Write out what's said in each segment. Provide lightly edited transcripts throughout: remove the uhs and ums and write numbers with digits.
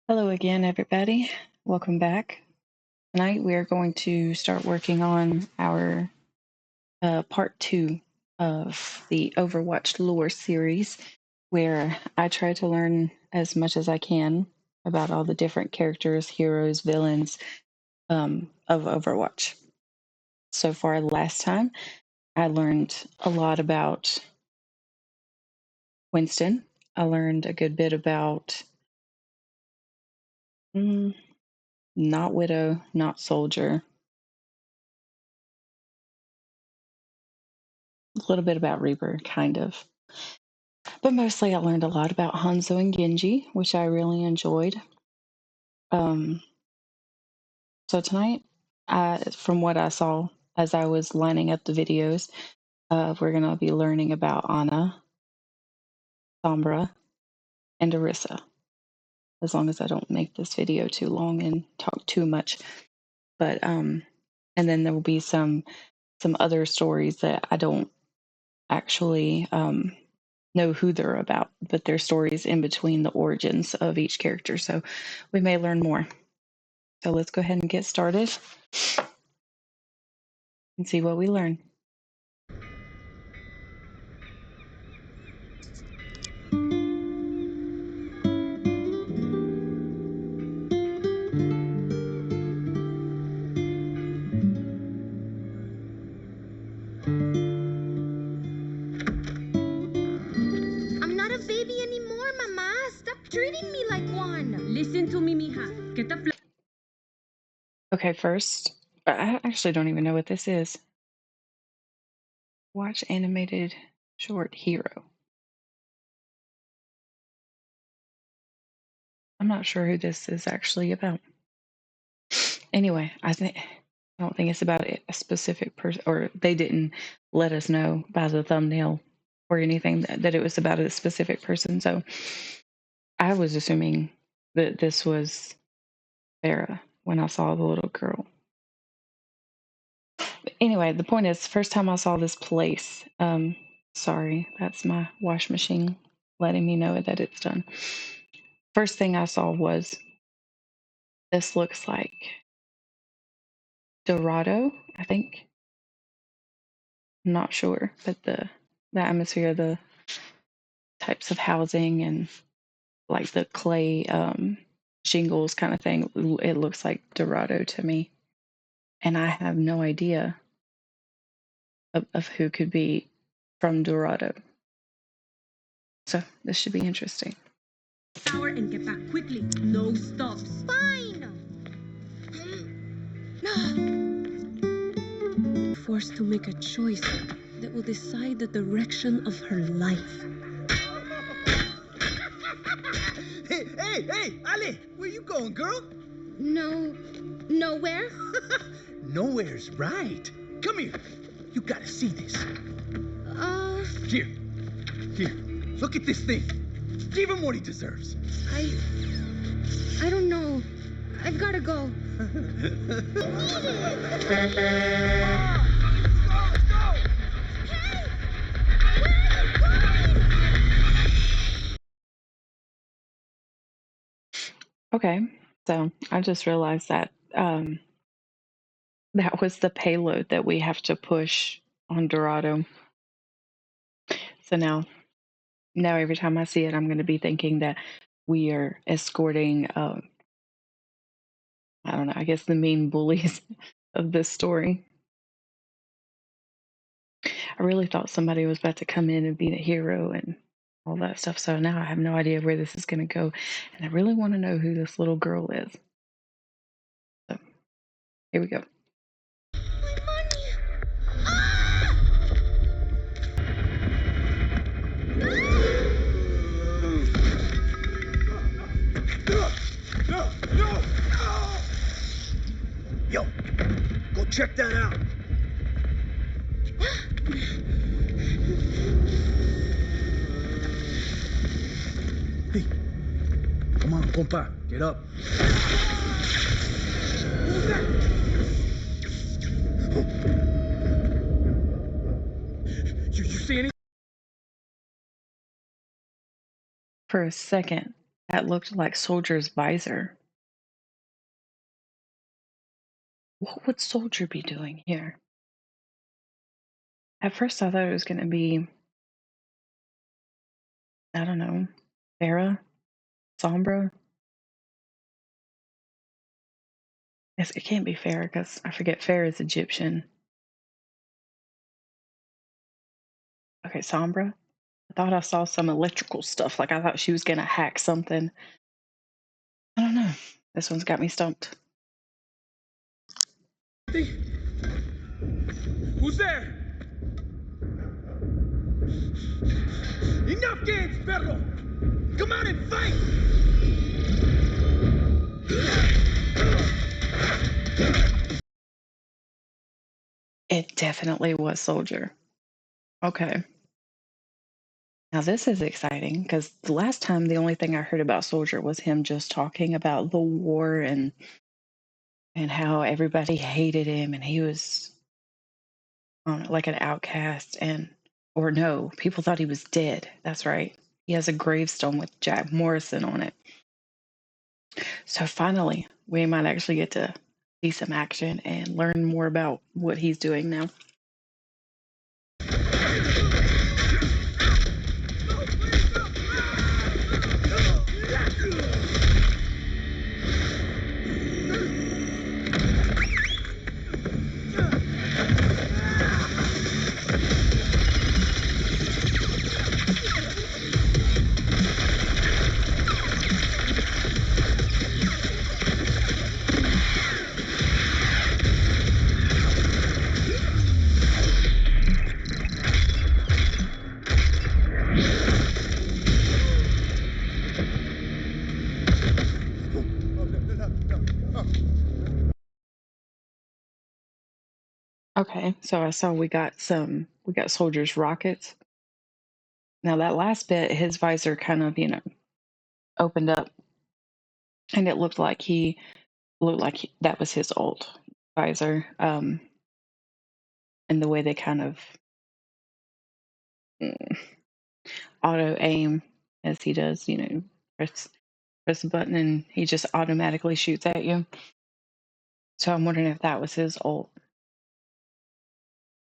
Hello again, everybody. Welcome back. Tonight we are going to start working on our part 2 of the Overwatch Lore series, where I try to learn as much as I can about all the different characters, heroes, villains of Overwatch. So far, last time, I learned a lot about Winston. I learned a good bit about not Widow, not Soldier. A little bit about Reaper, kind of. But mostly I learned a lot about Hanzo and Genji, which I really enjoyed. Um, so tonight, from what I saw as I was lining up the videos, we're going to be learning about Ana, Sombra, and Orisa, as long as I don't make this video too long and talk too much. But and then there will be some other stories that I don't actually know who they're about, but they're stories in between the origins of each character. So we may learn more. So let's go ahead and get started and see what we learn. I'm not a baby anymore, Mama. Stop treating me like one. Listen to me, mija. ¿Qué te Okay, first, I actually don't even know what this is. Watch animated short hero. I'm not sure who this is actually about. Anyway, I don't think it's about a specific person, or they didn't let us know by the thumbnail or anything that it was about a specific person. So I was assuming that this was Sarah when I saw the little girl. But anyway, the point is, first time I saw this place, sorry, that's my wash machine letting me know that it's done. First thing I saw was, this looks like Dorado, I think. I'm not sure, but the atmosphere, the types of housing, and like the clay shingles kind of thing, it looks like Dorado to me. And I have no idea of who could be from Dorado. So this should be interesting. Shower and get back quickly. No stops. Fine. Forced to make a choice that will decide the direction of her life. Hey, Ale, where you going, girl? Nowhere? Nowhere's right. Come here. You gotta see this. Here, look at this thing. Give him what he deserves. I don't know. I've gotta go. Okay, so I just realized that that was the payload that we have to push on Dorado. So now every time I see it, I'm going to be thinking that we are escorting, I don't know, I guess the main bullies of this story. I really thought somebody was about to come in and be the hero and all that stuff. So now I have no idea where this is going to go. And I really want to know who this little girl is. So here we go. No! Yo, go check that out. Hey, come on, compa, get up. Who's that? You see anything? For a second, That looked like Soldier's visor. What would Soldier be doing here? At first I thought it was going to be, I don't know, Farah? Sombra? It can't be Farah because I forget Farah is Egyptian. Okay, Sombra? I thought I saw some electrical stuff. Like I thought she was going to hack something. I don't know. This one's got me stumped. Who's there? Enough games, perro! Come out and fight! It definitely was Soldier. Okay. Now this is exciting because the last time the only thing I heard about Soldier was him just talking about the war and how everybody hated him and he was like an outcast or no, people thought he was dead. That's right. He has a gravestone with Jack Morrison on it. So finally, we might actually get to see some action and learn more about what he's doing now. Okay, so I saw we got Soldier's rockets. Now that last bit, his visor kind of, opened up and it looked like that was his old visor. And the way they kind of auto aim as he does, press a button and he just automatically shoots at you. So I'm wondering if that was his ult.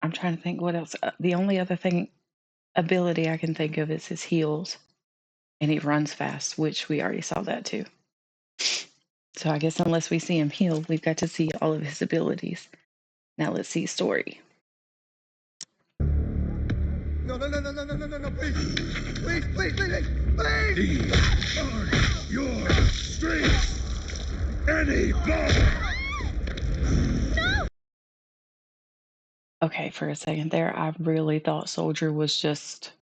I'm trying to think what else. The only other ability I can think of is his heals, and he runs fast, which we already saw that too. So I guess unless we see him heal, we've got to see all of his abilities. Now let's see story. No, please. Please, please, please, please! These aren't your streets anymore! Okay, for a second there, I really thought Soldier was just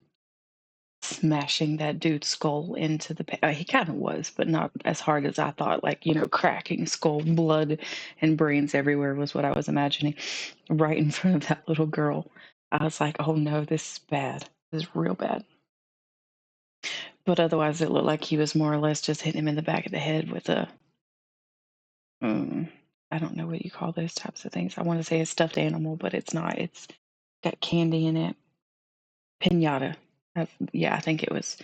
smashing that dude's skull into the he kind of was, but not as hard as I thought. Like, cracking skull, blood, and brains everywhere was what I was imagining. Right in front of that little girl. I was like, oh no, this is bad. This is real bad. But otherwise, it looked like he was more or less just hitting him in the back of the head with a, I don't know what you call those types of things. I want to say a stuffed animal, but it's not. It's got candy in it. Pinata. Yeah, I think it was,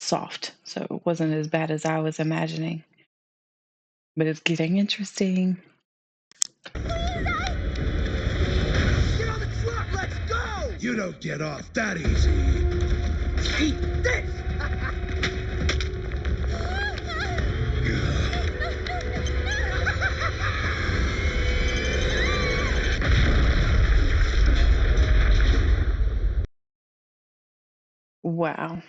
soft. So it wasn't as bad as I was imagining. But it's getting interesting. Get on the truck, let's go! You don't get off that easy. Eat this! Wow.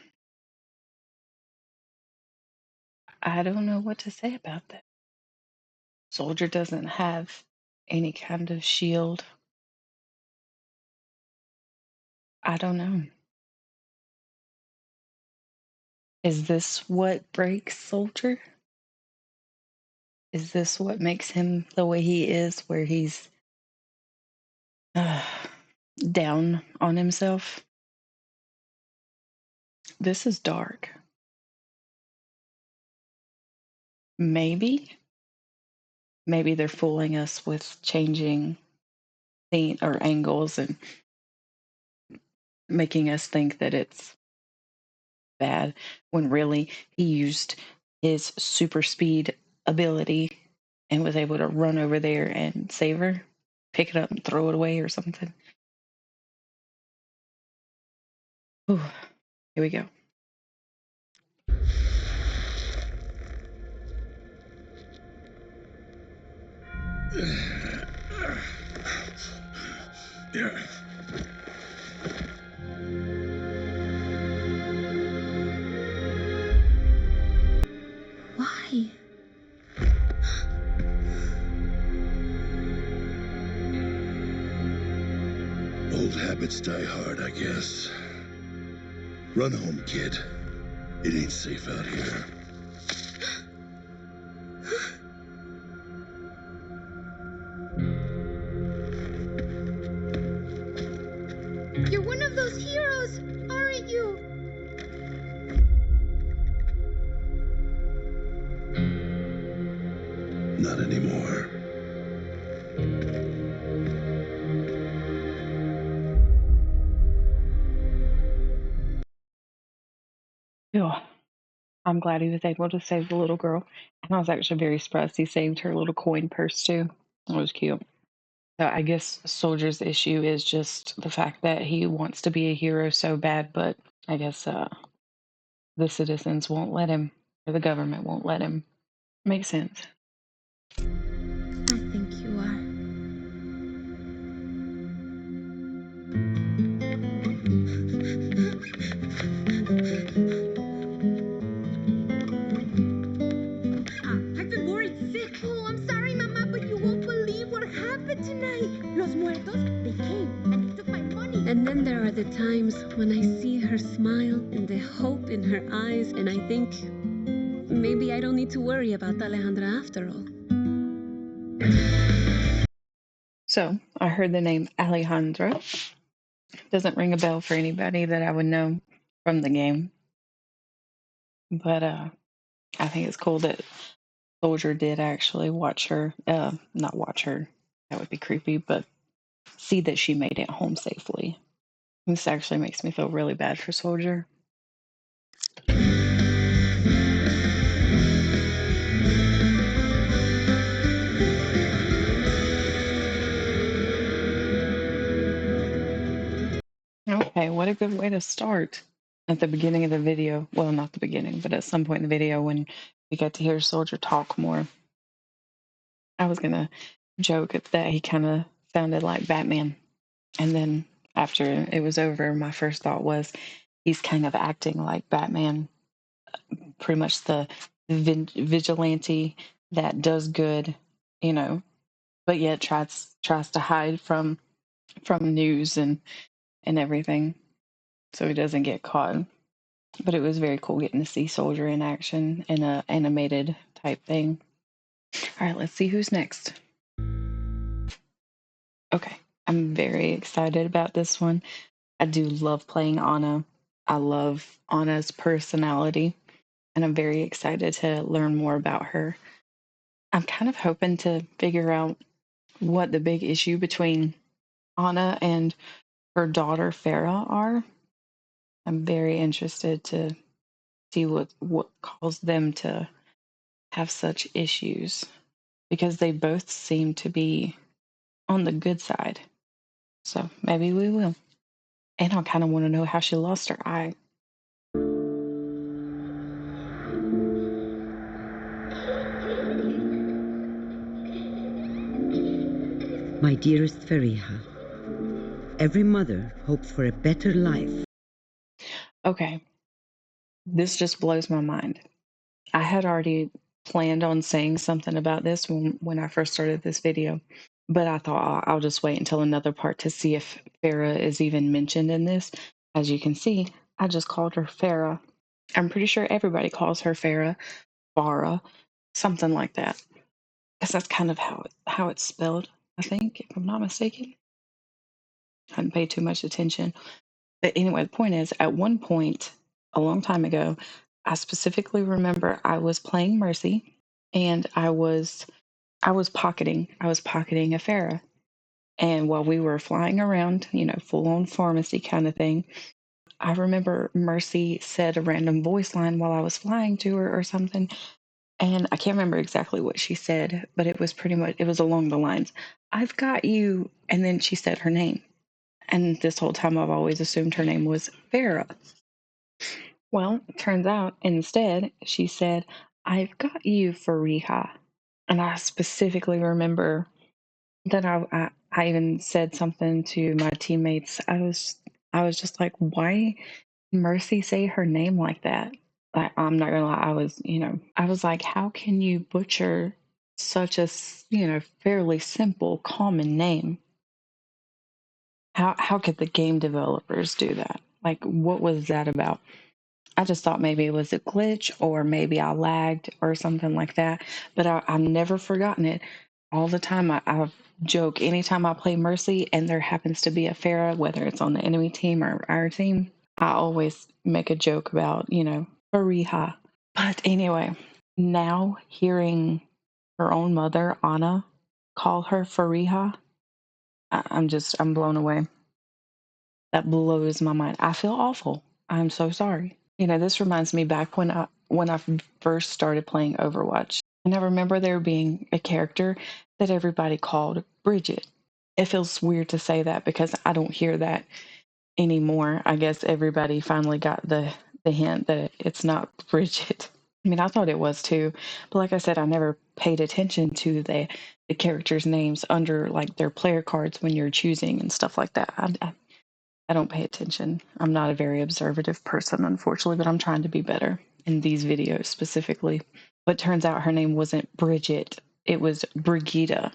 I don't know what to say about that. Soldier doesn't have any kind of shield. I don't know. Is this what breaks Soldier? Is this what makes him the way he is, where he's down on himself? This is dark. Maybe they're fooling us with changing scene or angles and making us think that it's bad, when really he used his super speed ability and was able to run over there and save her, pick it up and throw it away or something. Ooh, here we go. Why? Old habits die hard, I guess. Run home, kid. It ain't safe out here. You're one of those heroes, aren't you? Not anymore. Ew. I'm glad he was able to save the little girl. And I was actually very surprised he saved her little coin purse too. It was cute. So I guess Soldier's issue is just the fact that he wants to be a hero so bad, but I guess the citizens won't let him, or the government won't let him. Makes sense. I think you are. I've been worried sick. Oh, I'm sorry, Mama, but you won't believe what happened tonight. Los muertos, they came and they took my money. And then there are the times when I see her smile and the hope in her eyes, and I think maybe I don't need to worry about Alejandra after all. So I heard the name Alejandra. Doesn't ring a bell for anybody that I would know from the game. But I think it's cool that Soldier did actually watch her, not watch her, that would be creepy, but see that she made it home safely. This actually makes me feel really bad for Soldier. Okay, what a good way to start. At the beginning of the video, well, not the beginning, but at some point in the video when we get to hear Soldier talk more, I was going to joke that he kind of sounded like Batman. And then after it was over, my first thought was he's kind of acting like Batman, pretty much the vigilante that does good, you know, but yet tries to hide from news and everything, so he doesn't get caught. But it was very cool getting to see Soldier in action in a animated type thing. All right, let's see who's next. Okay, I'm very excited about this one. I do love playing Anna. I love Anna's personality, and I'm very excited to learn more about her. I'm kind of hoping to figure out what the big issue between Anna and her daughter Farah are. I'm very interested to see what caused them to have such issues, because they both seem to be on the good side. So maybe we will. And I kind of want to know how she lost her eye. My dearest Fariha, every mother hopes for a better life. Okay, this just blows my mind. I had already planned on saying something about this when I first started this video, but I thought I'll just wait until another part to see if Farah is even mentioned in this. As you can see, I just called her Farah. I'm pretty sure everybody calls her Farah, Farah, something like that, because that's kind of how it's spelled, I think, if I'm not mistaken. I hadn't paid too much attention. But anyway, the point is, at one point, a long time ago, I specifically remember I was playing Mercy, and I was pocketing a Farah. And while we were flying around, full on pharmacy kind of thing, I remember Mercy said a random voice line while I was flying to her or something. And I can't remember exactly what she said, but it was pretty much, it was along the lines, I've got you. And then she said her name. And this whole time I've always assumed her name was Farah. Well, it turns out instead she said, I've got you, Fariha. And I specifically remember that I even said something to my teammates. I was just like, why Mercy say her name like that? I'm not gonna lie, I was like, how can you butcher such a fairly simple, common name? How could the game developers do that? Like, what was that about? I just thought maybe it was a glitch or maybe I lagged or something like that. But I've never forgotten it. All the time I joke anytime I play Mercy and there happens to be a Pharah, whether it's on the enemy team or our team, I always make a joke about, Fariha. But anyway, now hearing her own mother, Anna, call her Fariha, I'm blown away. That blows my mind. I feel awful. I'm so sorry. This reminds me back when I first started playing Overwatch. And I remember there being a character that everybody called Bridget. It feels weird to say that because I don't hear that anymore. I guess everybody finally got the hint that it's not Bridget. I mean, I thought it was too, but like I said, I never paid attention to the characters' names under like their player cards when you're choosing and stuff like that. I don't pay attention. I'm not a very observative person, unfortunately, but I'm trying to be better in these videos specifically. But turns out her name wasn't Bridget, it was Brigida.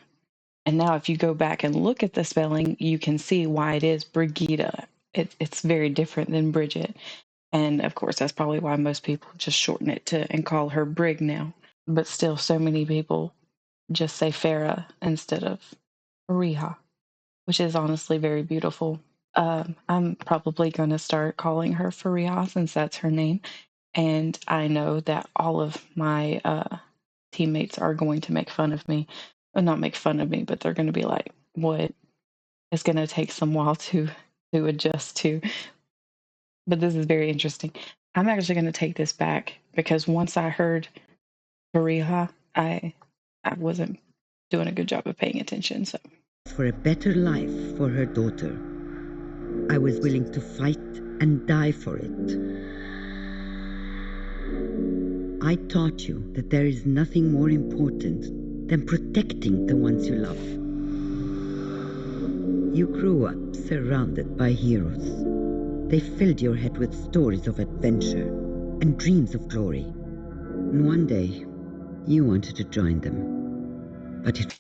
And now, if you go back and look at the spelling, you can see why it is Brigida. It's very different than Bridget. And of course, that's probably why most people just shorten it to and call her Brig now. But still, so many people just say Farah instead of Riha, which is honestly very beautiful. I'm probably going to start calling her Faria since that's her name. And I know that all of my teammates are going to make fun of me. Well, not make fun of me, but they're going to be like, what? It's going to take some while to adjust to. But this is very interesting. I'm actually going to take this back because once I heard Faria, I wasn't doing a good job of paying attention. So For a better life for her daughter, I was willing to fight and die for it. I taught you that there is nothing more important than protecting the ones you love. You grew up surrounded by heroes. They filled your head with stories of adventure and dreams of glory. And one day, you wanted to join them. But it...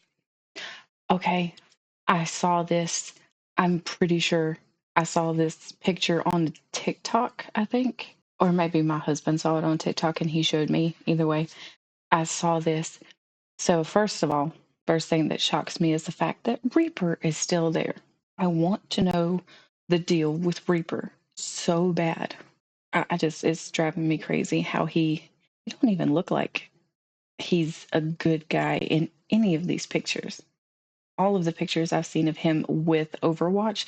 okay, I saw this. I'm pretty sure I saw this picture on TikTok, I think. Or maybe my husband saw it on TikTok and he showed me. Either way, I saw this. So, first of all, first thing that shocks me is the fact that Reaper is still there. I want to know the deal with Reaper so bad. I just, it's driving me crazy how he don't even look like he's a good guy in any of these pictures. All of the pictures I've seen of him with Overwatch,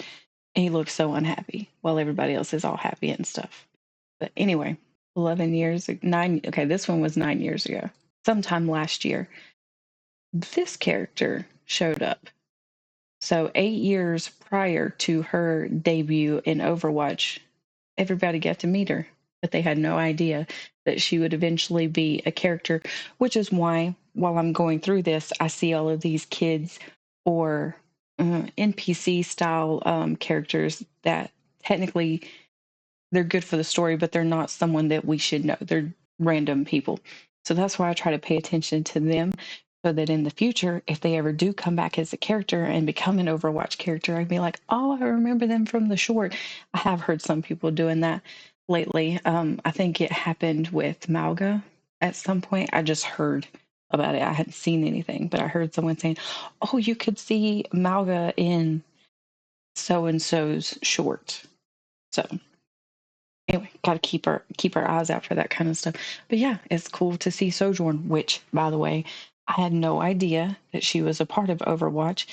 he looks so unhappy while everybody else is all happy and stuff. But anyway, 11 years, okay, this one was 9 years ago. Sometime last year, this character showed up. So 8 years prior to her debut in Overwatch, everybody got to meet her, but they had no idea that she would eventually be a character, which is why while I'm going through this, I see all of these kids or NPC style characters that technically they're good for the story, but they're not someone that we should know. They're random people. So that's why I try to pay attention to them so that in the future, if they ever do come back as a character and become an Overwatch character, I'd be like, oh, I remember them from the short. I have heard some people doing that lately. I think it happened with Malga at some point. I just heard about it. I hadn't seen anything, but I heard someone saying, oh, you could see Malga in so and so's short. So anyway, gotta keep our eyes out for that kind of stuff. But yeah, it's cool to see Sojourn, which, by the way, I had no idea that she was a part of Overwatch.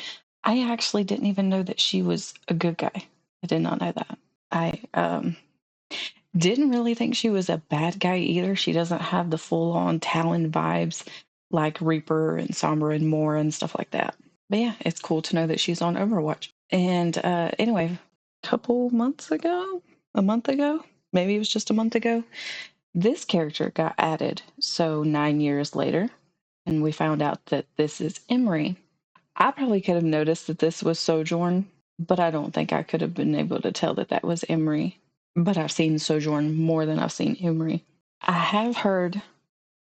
I actually didn't even know that she was a good guy. I did not know that. Didn't really think she was a bad guy either. She doesn't have the full-on Talon vibes like Reaper and Sombra and Moore and stuff like that. But yeah, it's cool to know that she's on Overwatch. And anyway, a month ago, maybe it was just a month ago, this character got added. So 9 years later, and we found out that this is Emery. I probably could have noticed that this was Sojourn, but I don't think I could have been able to tell that that was Emery. But I've seen Sojourn more than I've seen Emery. I have heard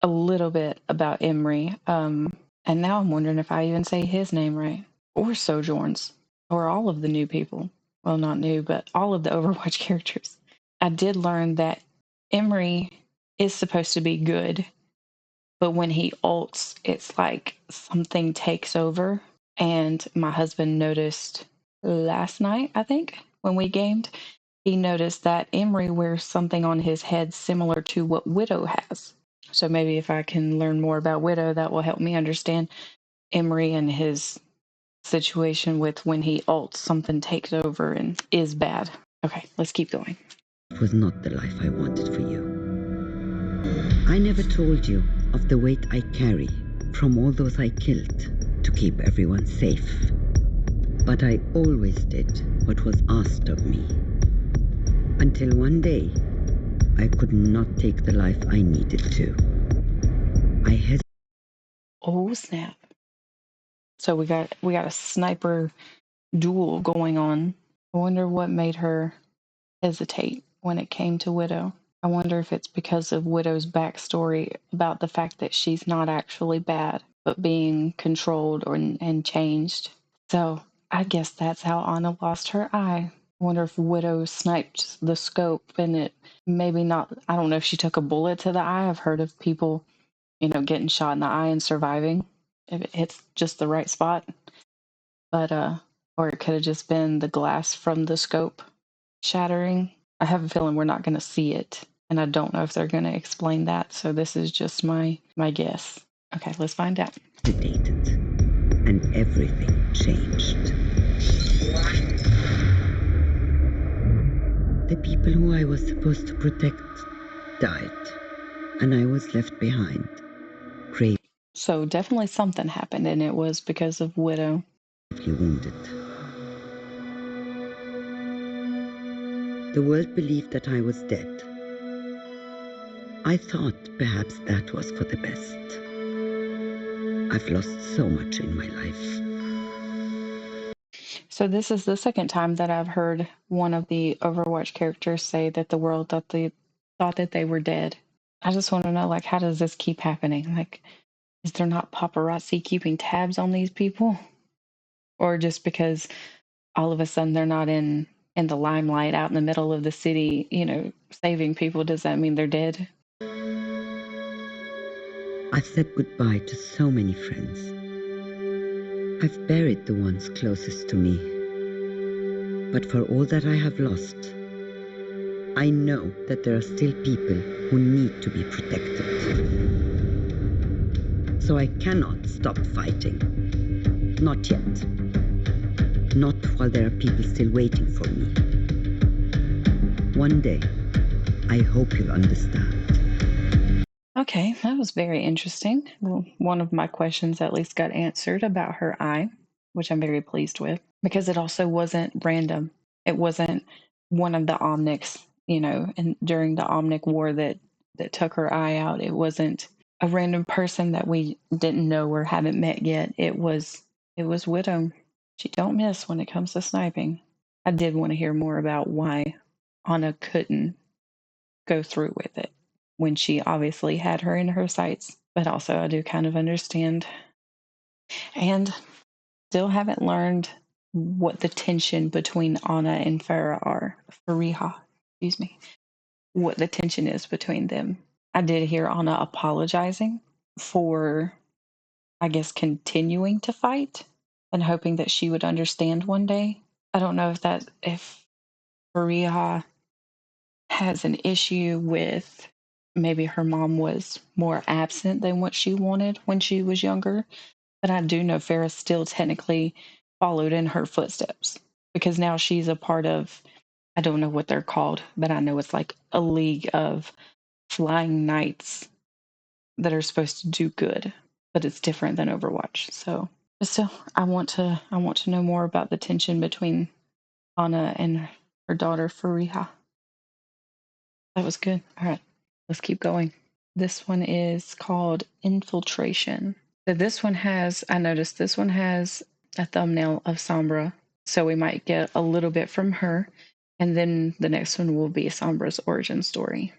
a little bit about Emery, and now I'm wondering if I even say his name right, or Sojourn's, or all of the new people. Well, not new, but all of the Overwatch characters. I did learn that Emery is supposed to be good, but when he ults, it's like something takes over. And my husband noticed last night, I think, when we gamed, he noticed that Emery wears something on his head similar to what Widow has. So maybe if I can learn more about Widow, that will help me understand Emery and his situation with when he ults, something takes over and is bad. Okay, let's keep going. It was not the life I wanted for you. I never told you of the weight I carry from all those I killed to keep everyone safe. But I always did what was asked of me. Until one day, I could not take the life I needed to. I hesitated. Oh snap. So we got a sniper duel going on. I wonder what made her hesitate when it came to Widow. I wonder if it's because of Widow's backstory about the fact that she's not actually bad, but being controlled and changed. So I guess that's how Anna lost her eye. I wonder if Widow sniped the scope and it maybe not. I don't know if she took a bullet to the eye. I've heard of people, getting shot in the eye and surviving if it hits just the right spot. But or it could have just been the glass from the scope shattering. I have a feeling we're not going to see it, and I don't know if they're going to explain that. So this is just my guess. Okay, let's find out. And everything changed. The people who I was supposed to protect died, and I was left behind. Gravely So definitely something happened, and it was because of Widow. wounded. The world believed that I was dead. I thought perhaps that was for the best. I've lost so much in my life. So this is the second time that I've heard one of the Overwatch characters say that the world thought that they were dead. I just want to know, like, how does this keep happening? Like, is there not paparazzi keeping tabs on these people? Or just because all of a sudden they're not in the limelight out in the middle of the city, saving people, does that mean they're dead? I've said goodbye to so many friends. I've buried the ones closest to me. But for all that I have lost, I know that there are still people who need to be protected. So I cannot stop fighting. Not yet. Not while there are people still waiting for me. One day, I hope you'll understand. Okay, that was very interesting. Well, one of my questions at least got answered about her eye, which I'm very pleased with, because it also wasn't random. It wasn't one of the Omnics, and during the Omnic War that took her eye out. It wasn't a random person that we didn't know or haven't met yet. It was Widow. She don't miss when it comes to sniping. I did want to hear more about why Anna couldn't go through with it when she obviously had her in her sights. But also, I do kind of understand. And still haven't learned what the tension between Anna and Fariha, excuse me, what the tension is between them. I did hear Anna apologizing for, I guess, continuing to fight and hoping that she would understand one day. I don't know if Fariha has an issue with maybe her mom was more absent than what she wanted when she was younger. But I do know Farrah still technically followed in her footsteps because now she's a part of I don't know what they're called, but I know it's like a league of flying knights that are supposed to do good, but it's different than Overwatch. So, but still, I want to know more about the tension between Anna and her daughter Fariha. That was good. All right, let's keep going. This one is called Infiltration. So this one has, I noticed this one has a thumbnail of Sombra. So we might get a little bit from her. And then the next one will be Sombra's origin story.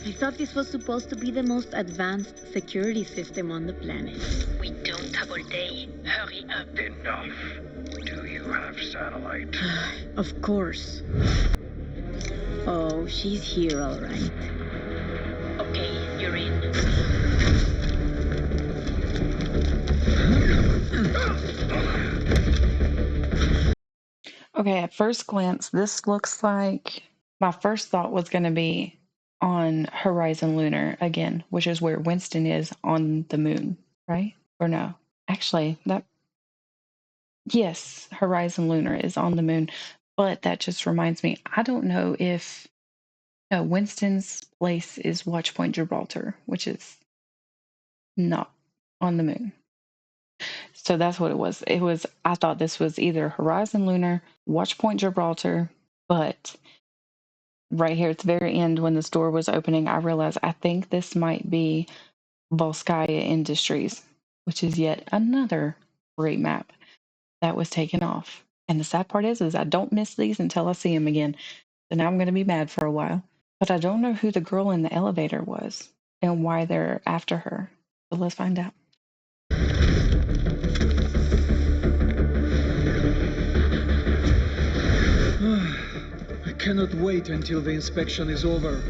I thought this was supposed to be the most advanced security system on the planet. We don't have all day. Hurry up. Enough. Do you have satellite? Of course. Oh, she's here, all right. Okay, you're in. Okay, at first glance, this looks like my first thought was going to be on Horizon Lunar again, which is where Winston is on the moon, right? Or no? Actually, yes, Horizon Lunar is on the moon, but that just reminds me, I don't know if Winston's place is Watchpoint Gibraltar, which is not on the moon. So that's what it was. I thought this was either Horizon Lunar, Watchpoint Gibraltar, but right here at the very end when the store was opening, I realized I think this might be Volskaya Industries, which is yet another great map that was taken off. And the sad part is I don't miss these until I see them again. So now I'm going to be mad for a while. But I don't know who the girl in the elevator was and why they're after her. So let's find out. I cannot wait until the inspection is over.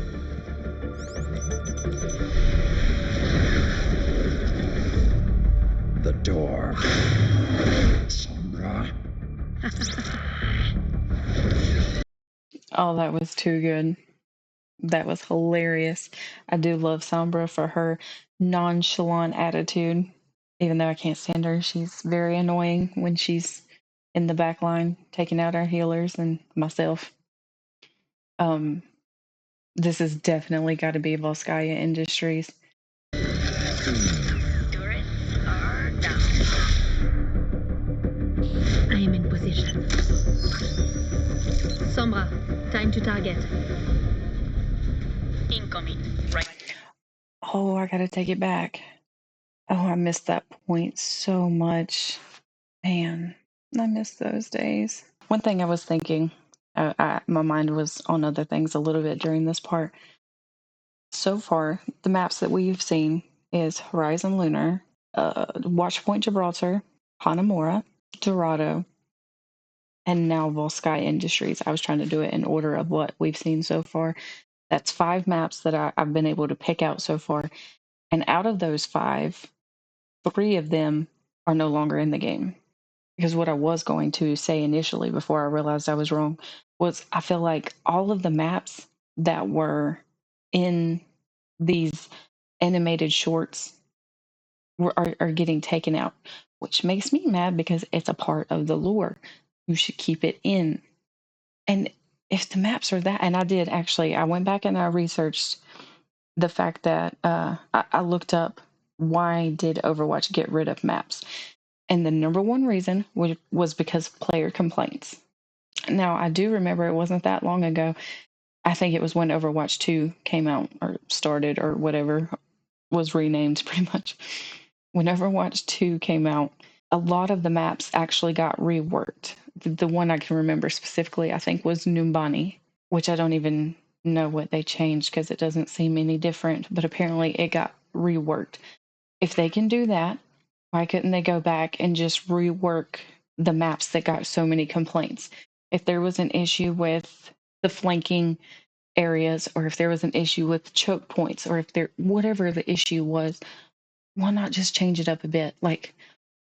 The door. Sombra. Oh, that was too good. That was hilarious. I do love Sombra for her nonchalant attitude. Even though I can't stand her, she's very annoying when she's in the back line taking out our healers and myself. This has definitely got to be Volskaya Industries. Turrets are down. I am in position. Sombra, time to target. Incoming. Right. Oh, I gotta take it back. Oh, I missed that point so much. Man, I miss those days. One thing I was thinking, my mind was on other things a little bit during this part. So far, the maps that we've seen is Horizon Lunar, Watchpoint Gibraltar, Hanamura, Dorado, and now Volsky Industries. I was trying to do it in order of what we've seen so far. That's 5 maps that I've been able to pick out so far. And out of those 5, 3 of them are no longer in the game. Because what I was going to say initially before I realized I was wrong was I feel like all of the maps that were in these animated shorts are getting taken out, which makes me mad because it's a part of the lore. You should keep it in. And if the maps are that, and I did actually, I went back and I researched the fact that I looked up why did Overwatch get rid of maps. And the number one reason was because of player complaints. Now, I do remember it wasn't that long ago. I think it was when Overwatch 2 came out or started or whatever was renamed pretty much. When Overwatch 2 came out, a lot of the maps actually got reworked. The one I can remember specifically, I think, was Numbani, which I don't even know what they changed because it doesn't seem any different, but apparently it got reworked. If they can do that, why couldn't they go back and just rework the maps that got so many complaints? If there was an issue with the flanking areas, or if there was an issue with choke points, or if there, whatever the issue was, why not just change it up a bit? Like,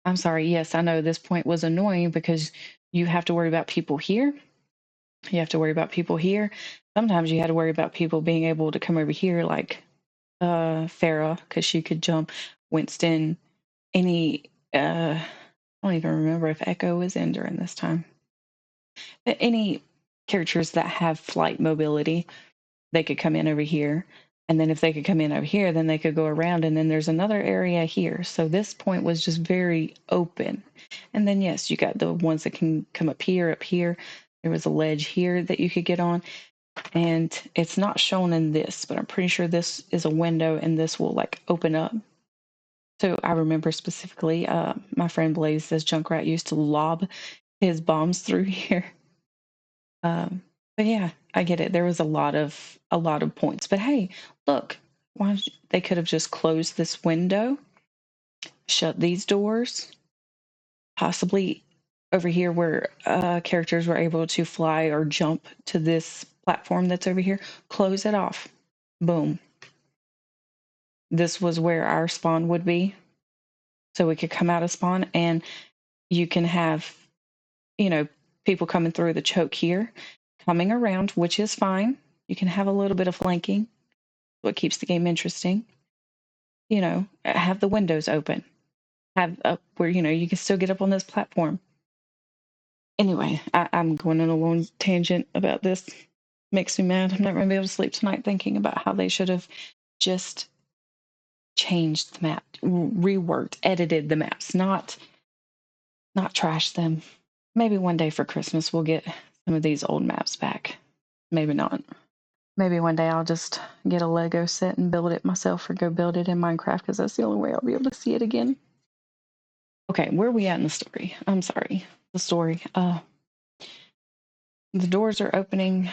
I'm sorry, yes, I know this point was annoying because you have to worry about people here. You have to worry about people here. Sometimes you had to worry about people being able to come over here, like Farah, because she could jump. Winston, any, I don't even remember if Echo was in during this time. But any characters that have flight mobility, they could come in over here. And then if they could come in over here, then they could go around. And then there's another area here. So this point was just very open. And then, yes, you got the ones that can come up here, up here. There was a ledge here that you could get on. And it's not shown in this, but I'm pretty sure this is a window and this will like open up. So I remember specifically, my friend Blaze says Junkrat used to lob his bombs through here. But yeah, I get it. There was a lot of points. But hey, look, they could have just closed this window, shut these doors, possibly over here where characters were able to fly or jump to this platform that's over here, close it off. Boom. This was where our spawn would be. So we could come out of spawn and you can have, people coming through the choke here, coming around, which is fine. You can have a little bit of flanking. What keeps the game interesting. Have the windows open. Have up where, you can still get up on this platform. Anyway, I'm going on a long tangent about this. Makes me mad. I'm not going to be able to sleep tonight thinking about how they should have just changed the map, reworked, edited the maps, not trashed them. Maybe one day for Christmas we'll get some of these old maps back. Maybe not. Maybe one day I'll just get a Lego set and build it myself or go build it in Minecraft because that's the only way I'll be able to see it again. Okay, where are we at in the story? I'm sorry. The story. The doors are opening.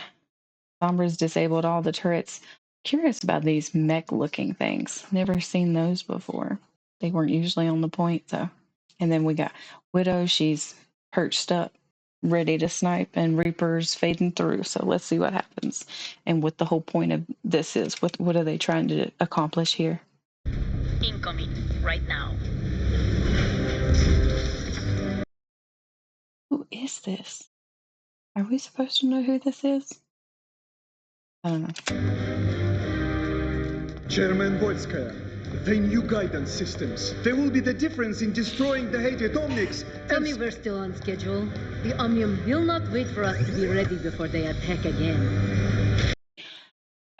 Sombra's disabled all the turrets. Curious about these mech-looking things. Never seen those before. They weren't usually on the point, though. And then we got Widow. She's perched up, ready to snipe, and Reaper's fading through. So let's see what happens and what the whole point of this is. What are they trying to accomplish here? Incoming right now. Who is this? Are we supposed to know who this is? I don't know. Chairman Voitskaya, the new guidance systems. There will be the difference in destroying the hated Omnics. Tell me we're still on schedule. The Omnium will not wait for us to be ready before they attack again.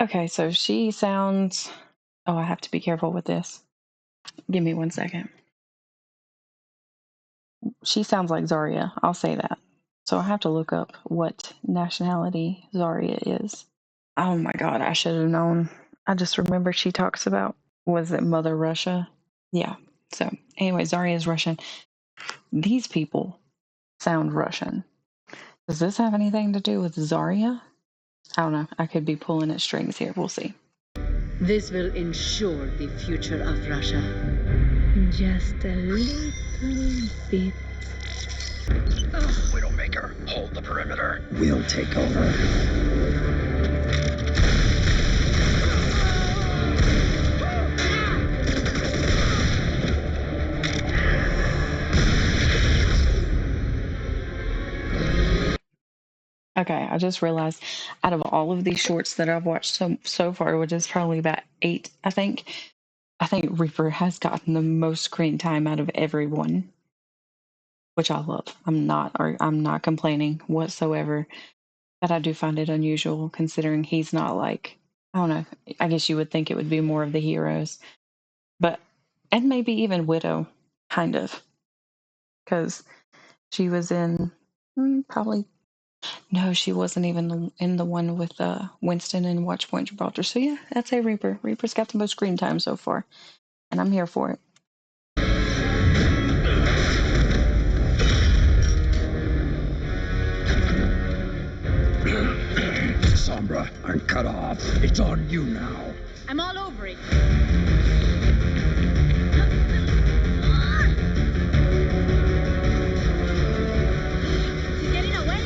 Okay, so she sounds... Oh, I have to be careful with this. Give me 1 second. She sounds like Zarya. I'll say that. So I have to look up what nationality Zarya is. Oh my god, I should have known. I just remember she talks about, was it Mother Russia? Yeah. So anyway, Zarya is Russian. These people sound Russian. Does this have anything to do with Zarya? I don't know. I could be pulling at strings here. We'll see. This will ensure the future of Russia. Just a little bit. Widowmaker, hold the perimeter. We'll take over. Okay, I just realized out of all of these shorts that I've watched so far, which is probably about 8, I think Reaper has gotten the most screen time out of everyone, which I love. I'm not complaining whatsoever, but I do find it unusual considering he's not like, I don't know, I guess you would think it would be more of the heroes, and maybe even Widow, kind of, because she was in probably. No, she wasn't even in the one with Winston and Watchpoint Gibraltar. So yeah, that's a Reaper. Reaper's got the most screen time so far, and I'm here for it. Sombra, I'm cut off. It's on you now. I'm all over it. She's getting away.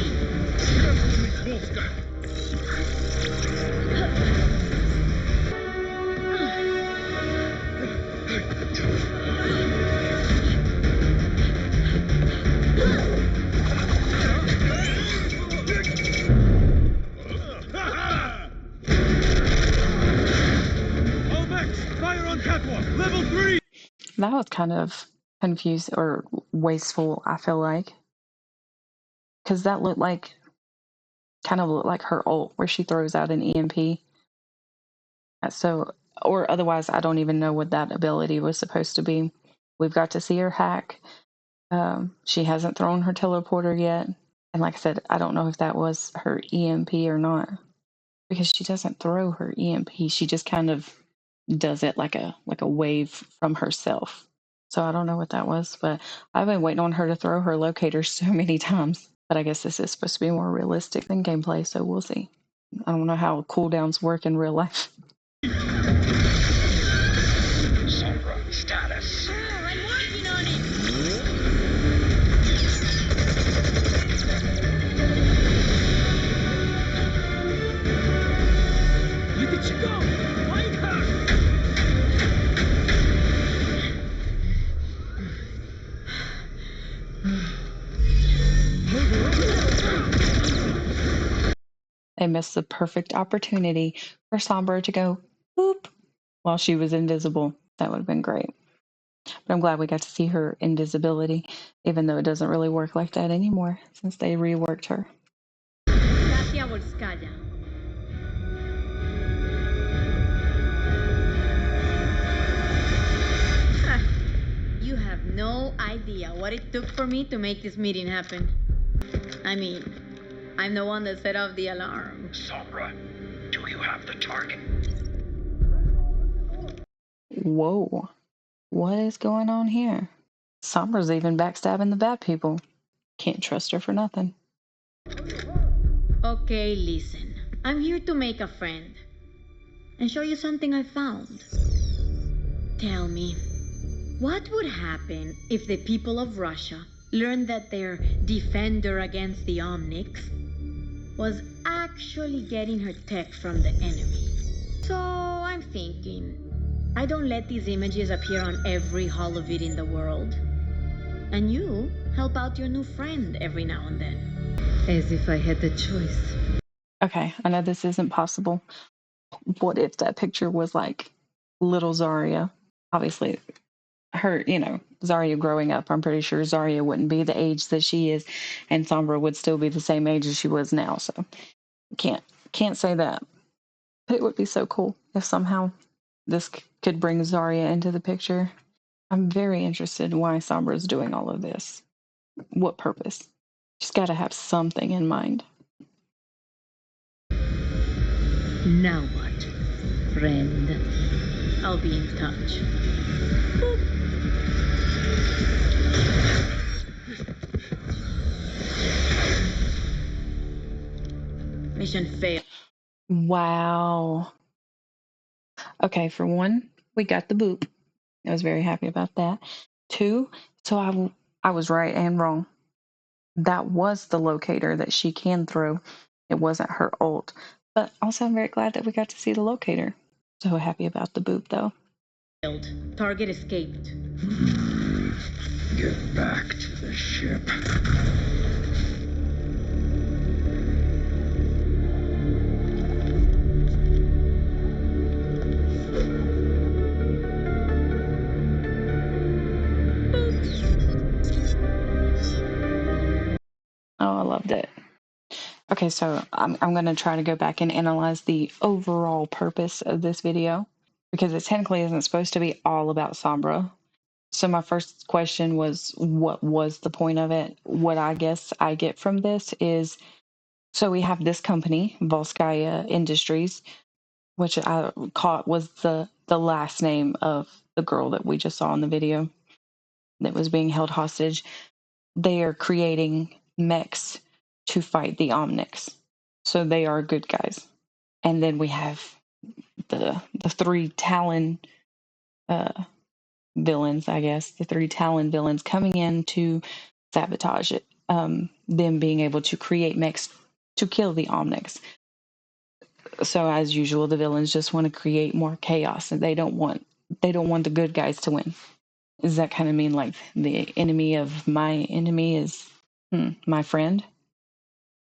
All backs, fire on catwalk! That was kind of confused or wasteful, I feel like. Because that kind of looked like her ult where she throws out an EMP. So, or otherwise, I don't even know what that ability was supposed to be. We've got to see her hack. She hasn't thrown her teleporter yet. And like I said, I don't know if that was her EMP or not. Because she doesn't throw her EMP. She just kind of does it like a wave from herself. So I don't know what that was, but I've been waiting on her to throw her locator so many times. But I guess this is supposed to be more realistic than gameplay, so we'll see. I don't know how cooldowns work in real life. Sombra, status. Oh, I'm working on it. Look at you go! Find her! They missed the perfect opportunity for Sombra to go boop while she was invisible. That would have been great. But I'm glad we got to see her invisibility, even though it doesn't really work like that anymore since they reworked her. Katia Volskaya. You have no idea what it took for me to make this meeting happen. I mean, I'm the one that set off the alarm. Sombra, do you have the target? Whoa. What is going on here? Sombra's even backstabbing the bad people. Can't trust her for nothing. Okay, listen. I'm here to make a friend and show you something I found. Tell me, what would happen if the people of Russia learned that their defender against the Omnics was actually getting her tech from the enemy? So I'm thinking, I don't let these images appear on every holovid in the world. And you help out your new friend every now and then. As if I had the choice. Okay, I know this isn't possible. What if that picture was like little Zarya? Obviously, her, Zarya growing up, I'm pretty sure Zarya wouldn't be the age that she is, and Sombra would still be the same age as she was now. So can't say that. But it would be so cool if somehow this could bring Zarya into the picture. I'm very interested in why Sombra's doing all of this. What purpose? She's got to have something in mind. Now what, friend? I'll be in touch. Mission failed. Wow. Okay, for one, we got the boop. I was very happy about that. Two, so I was right and wrong. That was the locator that she can throw. It wasn't her ult. But also, I'm very glad that we got to see the locator. So happy about the boop, though. Target escaped. Get back to the ship. Oh, I loved it. Okay, so I'm going to try to go back and analyze the overall purpose of this video because it technically isn't supposed to be all about Sombra. So my first question was, what was the point of it? What I guess I get from this is, so we have this company, Volskaya Industries, which I caught was the last name of the girl that we just saw in the video that was being held hostage. They are creating mechs to fight the Omnics. So they are good guys. And then we have the three Talon villains, I guess, the three Talon villains coming in to sabotage it. Them being able to create mechs to kill the Omnics. So as usual, the villains just want to create more chaos, and they don't want the good guys to win. Does that kind of mean like the enemy of my enemy is my friend?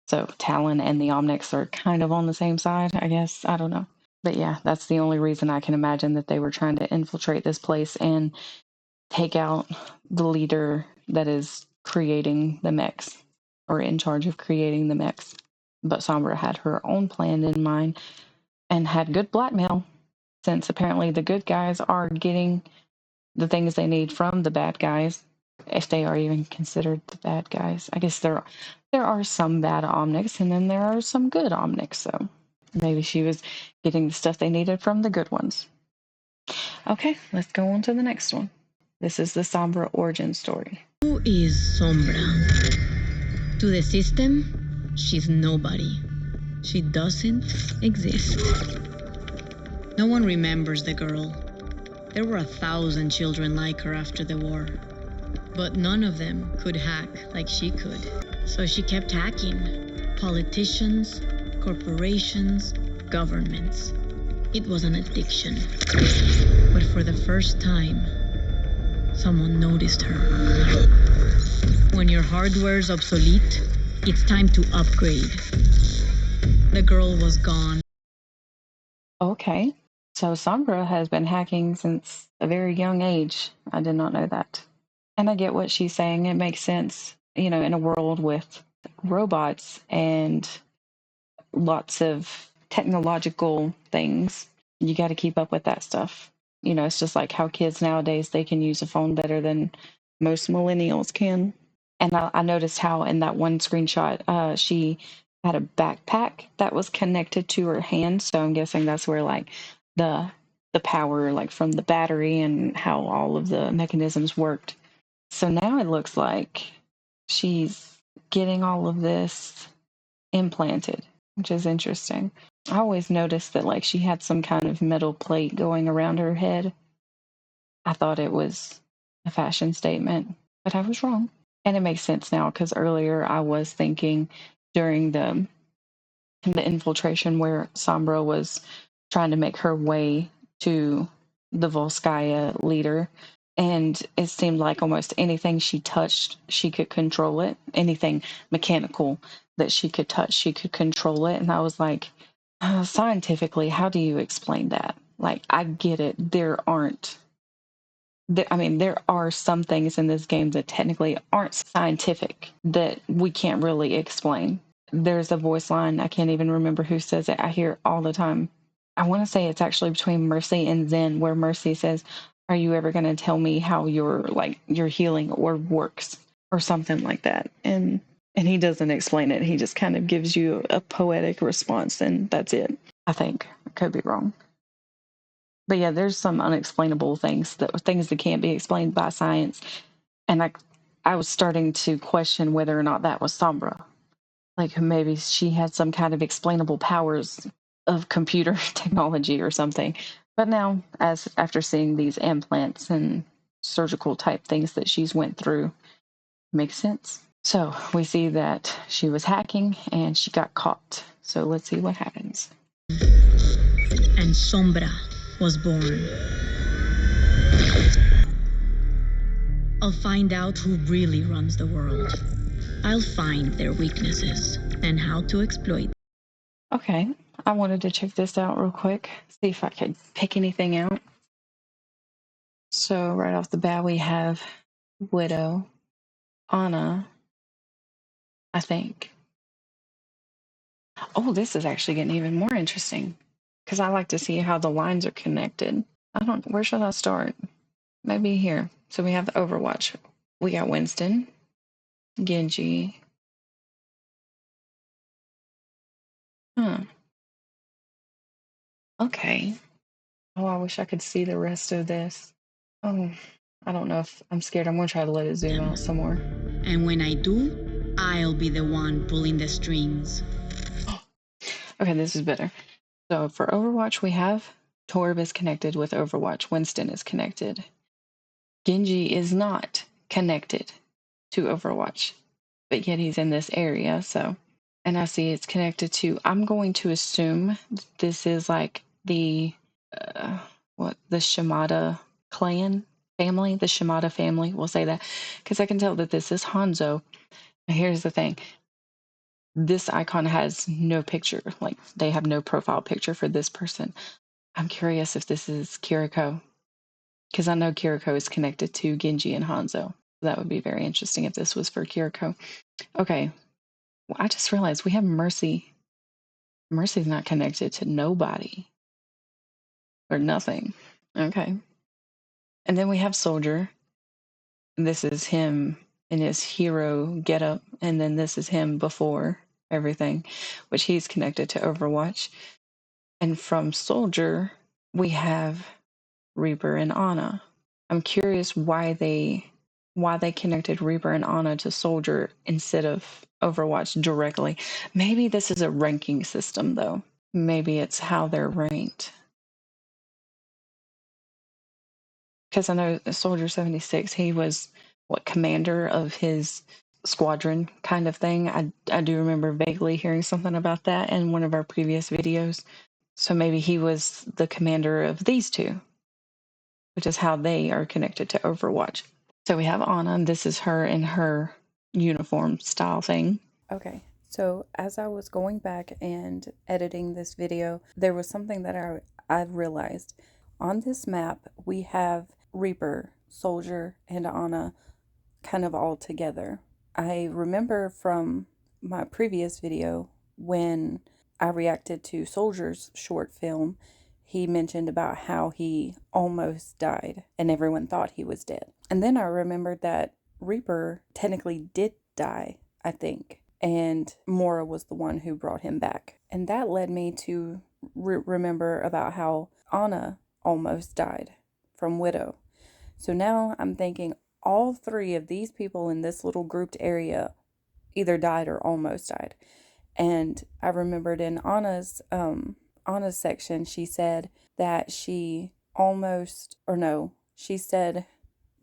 So Talon and the Omnics are kind of on the same side, I guess. I don't know. But yeah, that's the only reason I can imagine that they were trying to infiltrate this place and take out the leader that is creating the mechs or in charge of creating the mechs. But Sombra had her own plan in mind and had good blackmail, since apparently the good guys are getting the things they need from the bad guys, if they are even considered the bad guys. I guess there are some bad Omnics, and then there are some good Omnics, so maybe she was getting the stuff they needed from the good ones. Okay, let's go on to the next one. This is the Sombra origin story. Who is Sombra? To the system, she's nobody. She doesn't exist. No one remembers the girl. There were 1,000 children like her after the war. But none of them could hack like she could. So she kept hacking. Politicians, corporations, governments. It was an addiction. But for the first time, someone noticed her. When your hardware's obsolete, it's time to upgrade. The girl was gone. Okay, so Sombra has been hacking since a very young age. I did not know that. And I get what she's saying. It makes sense, in a world with robots and lots of technological things. You got to keep up with that stuff. It's just like how kids nowadays, they can use a phone better than most millennials can. And I noticed how in that one screenshot, she had a backpack that was connected to her hand. So I'm guessing that's where like the power, like from the battery and how all of the mechanisms worked. So now it looks like she's getting all of this implanted, which is interesting. I always noticed that like she had some kind of metal plate going around her head. I thought it was a fashion statement, but I was wrong. And it makes sense now because earlier I was thinking during the infiltration where Sombra was trying to make her way to the Volskaya leader. And it seemed like almost anything she touched, she could control it. Anything mechanical that she could touch, she could control it. And I was like, scientifically, how do you explain that? Like, I get it. There are some things in this game that technically aren't scientific that we can't really explain. There's a voice line, I can't even remember who says it. I hear it all the time. I want to say it's actually between Mercy and Zen, where Mercy says, "Are you ever going to tell me how your healing orb works?" or something like that. And he doesn't explain it. He just kind of gives you a poetic response, and that's it. I think. I could be wrong. But yeah, there's some unexplainable things that can't be explained by science. And I was starting to question whether or not that was Sombra. Like maybe she had some kind of explainable powers of computer technology or something. But now, after seeing these implants and surgical type things that she's went through, makes sense. So we see that she was hacking and she got caught. So let's see what happens. And Sombra was born. I'll find out who really runs the world. I'll find their weaknesses and how to exploit. Okay, I wanted to check this out real quick, see if I could pick anything out. So right off the bat, we have Widow, Anna, I think. Oh, this is actually getting even more interesting because I like to see how the lines are connected. Where should I start? Maybe here. So we have the Overwatch. We got Winston, Genji. Okay. Oh, I wish I could see the rest of this. Oh, I don't know if I'm scared. I'm going to try to let it zoom out some more. And when I do, I'll be the one pulling the strings. Okay, this is better. So for Overwatch, we have Torb is connected with Overwatch. Winston is connected. Genji is not connected to Overwatch, but yet he's in this area. So, and I see it's connected to, I'm going to assume this is like the Shimada clan family, the Shimada family. We'll say that because I can tell that this is Hanzo. Here's the thing. This icon has no picture. Like they have no profile picture for this person. I'm curious if this is Kiriko. Because I know Kiriko is connected to Genji and Hanzo. That would be very interesting if this was for Kiriko. Okay. Well, I just realized we have Mercy. Mercy's not connected to nobody. Or nothing. Okay. And then we have Soldier. This is him in his hero getup. And then this is him before everything, which he's connected to Overwatch. And from Soldier, we have Reaper and Ana. I'm curious why they connected Reaper and Ana to Soldier instead of Overwatch directly. Maybe this is a ranking system though. Maybe it's how they're ranked. Because I know Soldier 76, he was commander of his squadron kind of thing. I do remember vaguely hearing something about that in one of our previous videos. So maybe he was the commander of these two, which is how they are connected to Overwatch. So we have Ana, and this is her in her uniform style thing. Okay, so as I was going back and editing this video, there was something that I realized. On this map, we have Reaper, Soldier, and Ana kind of all together. I remember from my previous video when I reacted to Soldier's short film, he mentioned about how he almost died and everyone thought he was dead. And then I remembered that Reaper technically did die, I think, and Mora was the one who brought him back. And that led me to remember about how Ana almost died from Widow. So now I'm thinking all three of these people in this little grouped area either died or almost died. And I remembered in Anna's section, she said that she said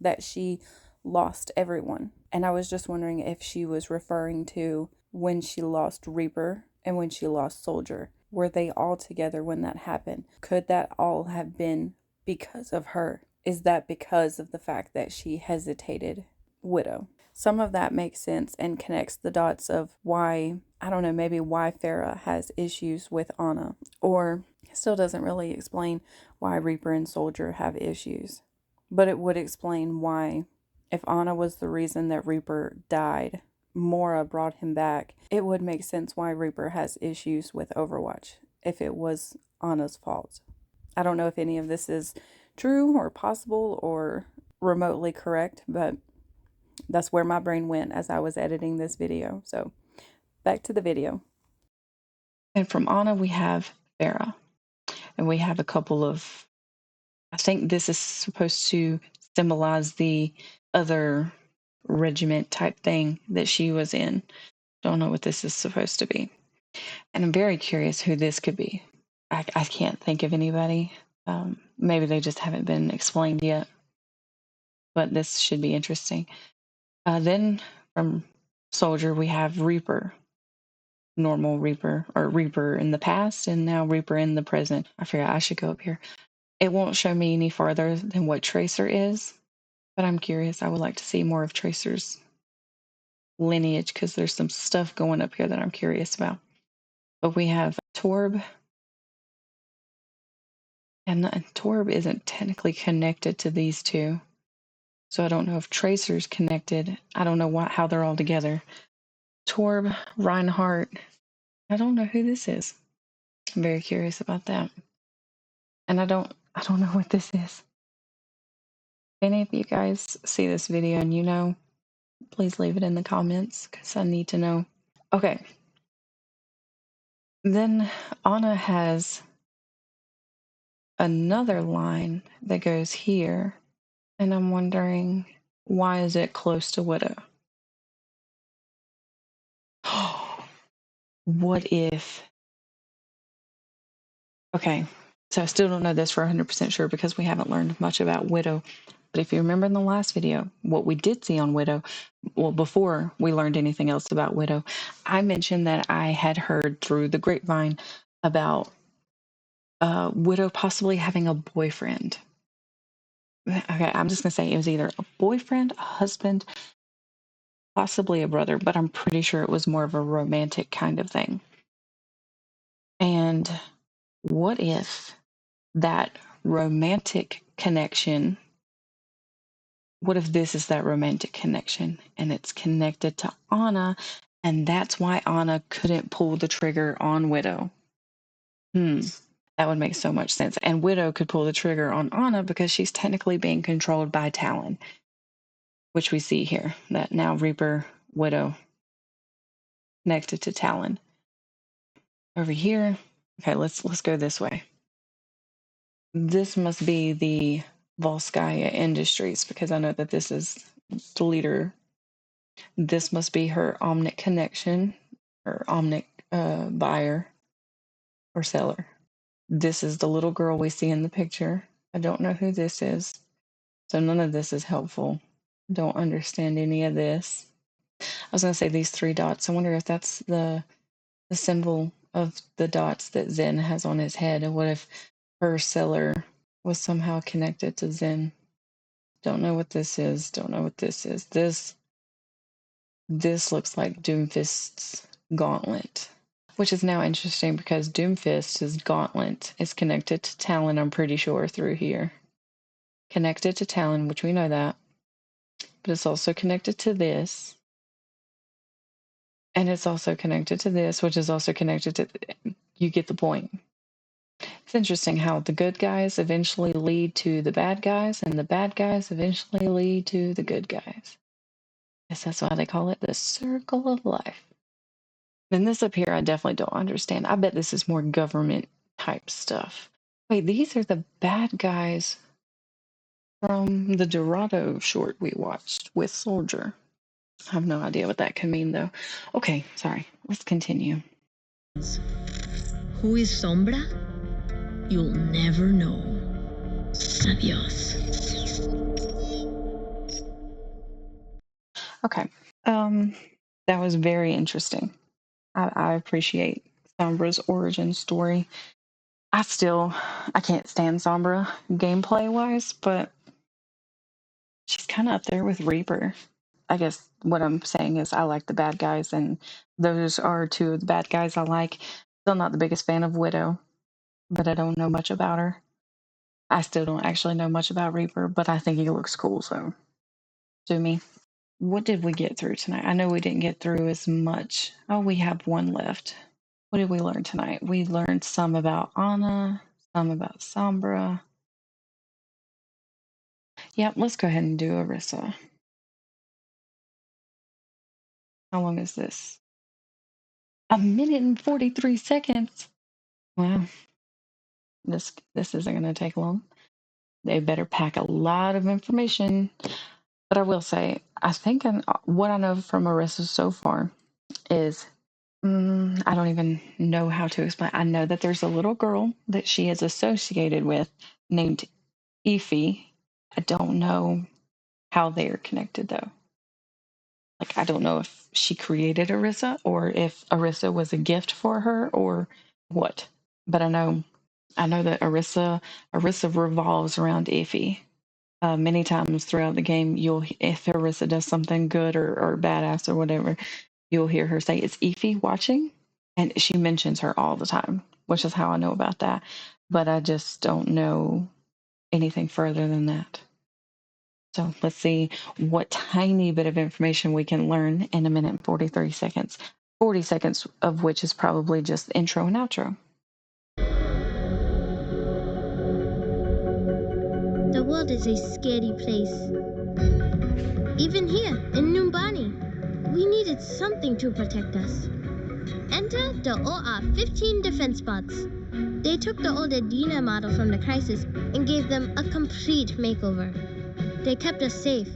that she lost everyone. And I was just wondering if she was referring to when she lost Reaper and when she lost Soldier. Were they all together when that happened? Could that all have been because of her? Is that because of the fact that she hesitated Widow? Some of that makes sense and connects the dots of why, I don't know, maybe why Farah has issues with Ana, or still doesn't really explain why Reaper and Soldier have issues. But it would explain why, if Ana was the reason that Reaper died, Mora brought him back, it would make sense why Reaper has issues with Overwatch, if it was Ana's fault. I don't know if any of this is true or possible or remotely correct, but that's where my brain went as I was editing this video. So back to the video. And from Ana, we have Farah. And we have a couple of, I think this is supposed to symbolize the other regiment type thing that she was in. Don't know what this is supposed to be. And I'm very curious who this could be. I can't think of anybody. Maybe they just haven't been explained yet. But this should be interesting. Then from Soldier, we have Reaper. Normal Reaper, or Reaper in the past, and now Reaper in the present. I forgot I should go up here. It won't show me any farther than what Tracer is, but I'm curious. I would like to see more of Tracer's lineage because there's some stuff going up here that I'm curious about. But we have Torb, and Torb isn't technically connected to these two. So I don't know if Tracer's connected. I don't know how they're all together. Torb, Reinhardt. I don't know who this is. I'm very curious about that. And I don't know what this is. If any of you guys see this video and you know, please leave it in the comments because I need to know. Okay. Then Ana has another line that goes here. And I'm wondering, why is it close to Widow? What if? Okay, so I still don't know this for 100% sure because we haven't learned much about Widow. But if you remember in the last video, what we did see on Widow, well, before we learned anything else about Widow, I mentioned that I had heard through the grapevine about Widow possibly having a boyfriend. Okay, I'm just going to say it was either a boyfriend, a husband, possibly a brother, but I'm pretty sure it was more of a romantic kind of thing. And what if that romantic connection what if this is that romantic connection and it's connected to Anna, and that's why Anna couldn't pull the trigger on Widow? That would make so much sense. And Widow could pull the trigger on Anna because she's technically being controlled by Talon, which we see here, that now Reaper, Widow, connected to Talon. Over here, okay, let's go this way. This must be the Volskaya Industries, because I know that this is the leader. This must be her Omnic connection, or Omnic buyer or seller. This is the little girl we see in the picture. I don't know who this is, so none of this is helpful. Don't understand any of this. I was going to say these 3 dots. I wonder if that's the symbol of the dots that Zen has on his head, and what if her seller was somehow connected to Zen. Don't know what this is. Don't know what this is. This looks like Doomfist's gauntlet, which is now interesting because Doomfist's gauntlet is connected to Talon, I'm pretty sure, through here. Connected to Talon, which we know that, but it's also connected to this, and it's also connected to this, which is also connected to... You get the point. It's interesting how the good guys eventually lead to the bad guys, and the bad guys eventually lead to the good guys. I guess that's why they call it the circle of life. And this up here, I definitely don't understand. I bet this is more government type stuff. Wait, these are the bad guys from the Dorado short we watched with Soldier. I have no idea what that could mean, though. Okay, sorry. Let's continue. Who is Sombra? You'll never know. Adios. Okay. That was very interesting. I appreciate Sombra's origin story. I can't stand Sombra gameplay wise, but she's kind of up there with Reaper. I guess what I'm saying is I like the bad guys, and those are 2 of the bad guys I like. Still not the biggest fan of Widow, but I don't know much about her. I still don't actually know much about Reaper, but I think he looks cool, so do me. What did we get through tonight? I know we didn't get through as much. Oh, we have 1 left. What did we learn tonight? We learned some about Anna, some about Sombra. Yep, let's go ahead and do Orisa. How long is this? 1 minute and 43 seconds. Wow. This isn't going to take long. They better pack a lot of information. But I will say, I think what I know from Orisa so far is, I don't even know how to explain. I know that there's a little girl that she is associated with named Ify. I don't know how they are connected, though. Like, I don't know if she created Orisa or if Orisa was a gift for her or what. But I know that Orisa revolves around Ify. Many times throughout the game, if Orisa does something good or badass or whatever, you'll hear her say, "Is Ify watching?" And she mentions her all the time, which is how I know about that. But I just don't know anything further than that. So let's see what tiny bit of information we can learn in 1 minute and 43 seconds. 40 seconds of which is probably just intro and outro. The world is a scary place. Even here, in Numbani, we needed something to protect us. Enter the OR-15 defense bots. They took the old Adina model from the Crisis and gave them a complete makeover. They kept us safe.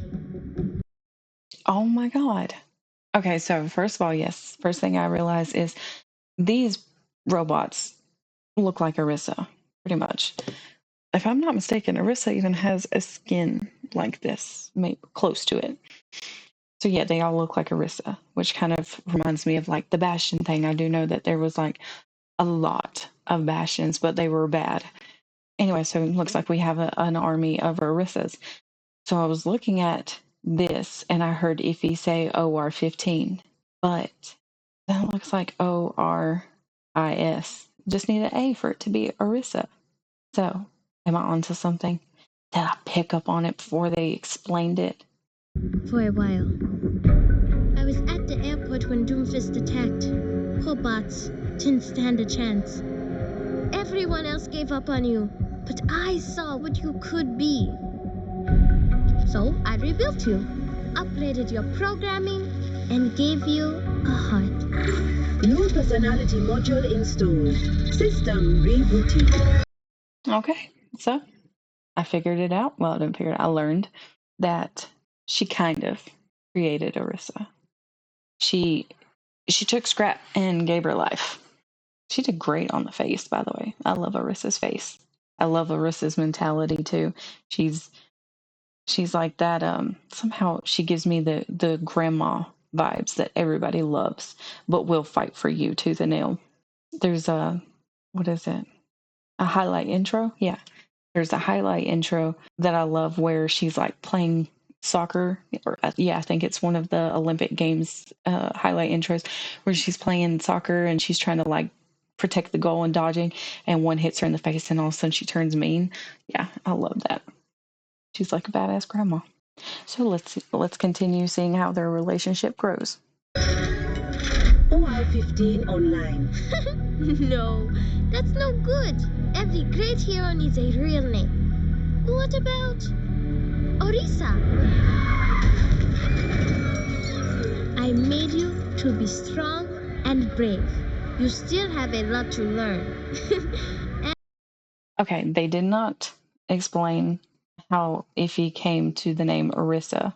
Oh my God. Okay, so first of all, yes, first thing I realized is these robots look like Orisa, pretty much. If I'm not mistaken, Orisa even has a skin like this, maybe close to it. So yeah, they all look like Orisa, which kind of reminds me of like the Bastion thing. I do know that there was like a lot of Bastions, but they were bad. Anyway, so it looks like we have an army of Orisas. So I was looking at this and I heard Ify say OR-15, but that looks like ORIS. Just need an A for it to be Orisa. So am I onto something? Did I pick up on it before they explained it? For a while. I was at the airport when Doomfist attacked. Hobots didn't stand a chance. Everyone else gave up on you, but I saw what you could be. So I rebuilt you, upgraded your programming, and gave you a heart. New personality module installed. System rebooted. Okay, so I figured it out. Well, I didn't figure it out. I learned that she kind of created Orisa. She took Scrap and gave her life. She did great on the face, by the way. I love Orisa's face. I love Orisa's mentality too. She's like that. Somehow she gives me the grandma vibes that everybody loves, but will fight for you tooth and nail. There's a, what is it? A highlight intro? Yeah. There's a highlight intro that I love where she's like playing soccer, or yeah, I think it's one of the Olympic Games highlight intros where she's playing soccer and she's trying to like protect the goal and dodging, and one hits her in the face and all of a sudden she turns mean. Yeah, I love that. She's like a badass grandma. So let's continue seeing how their relationship grows. OR15 online. No, that's no good. Every great hero needs a real name. What about Orisa? I made you to be strong and brave. You still have a lot to learn. Okay, they did not explain how Iffy came to the name Orisa,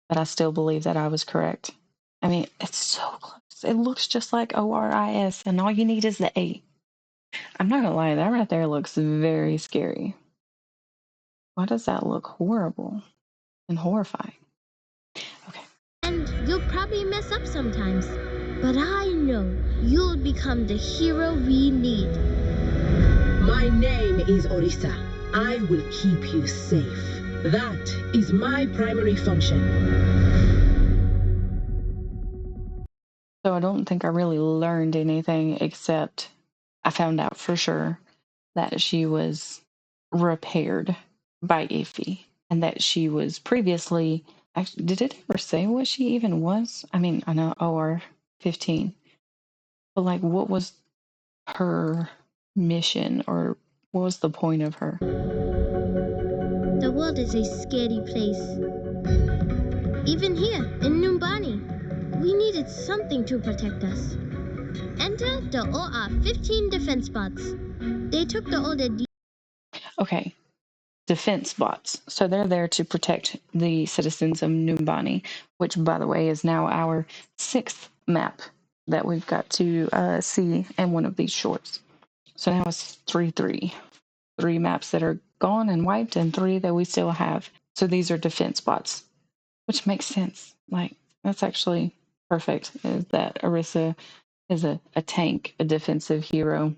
but I still believe that I was correct. I mean, it's so close. It looks just like Oris, and all you need is the A. I'm not gonna lie, that right there looks very scary. Why does that look horrible and horrifying? Okay. And you'll probably mess up sometimes. But I know you'll become the hero we need. My name is Orisa. I will keep you safe. That is my primary function. So I don't think I really learned anything except I found out for sure that she was repaired by Iffy and that she was previously. Actually, did it ever say what she even was? I mean, I know OR 15, but like, what was her mission, or what was the point of her? The world is a scary place. Even here in Numbani, we needed something to protect us. Enter the OR-15 defense bots. They took the older Okay, defense bots. So they're there to protect the citizens of Numbani, which, by the way, is now our 6th map that we've got to see in one of these shorts. So now it's 3-3. 3 maps that are gone and wiped, and 3 that we still have. So these are defense bots, which makes sense. Like, that's actually perfect. Is that Orisa is a tank, a defensive hero,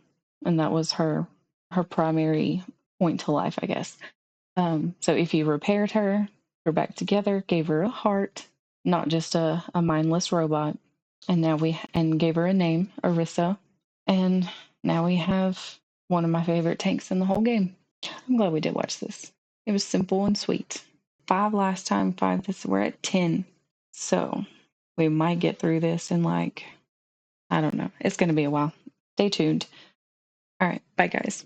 and that was her primary point to life, I guess. So if you repaired her, we're back together, gave her a heart, not just a mindless robot, and now and gave her a name, Orisa, and now we have one of my favorite tanks in the whole game. I'm glad we did watch this. It was simple and sweet. 5 last time, 5 this. We're at 10, so we might get through this in like, I don't know. It's going to be a while. Stay tuned. All right, bye guys.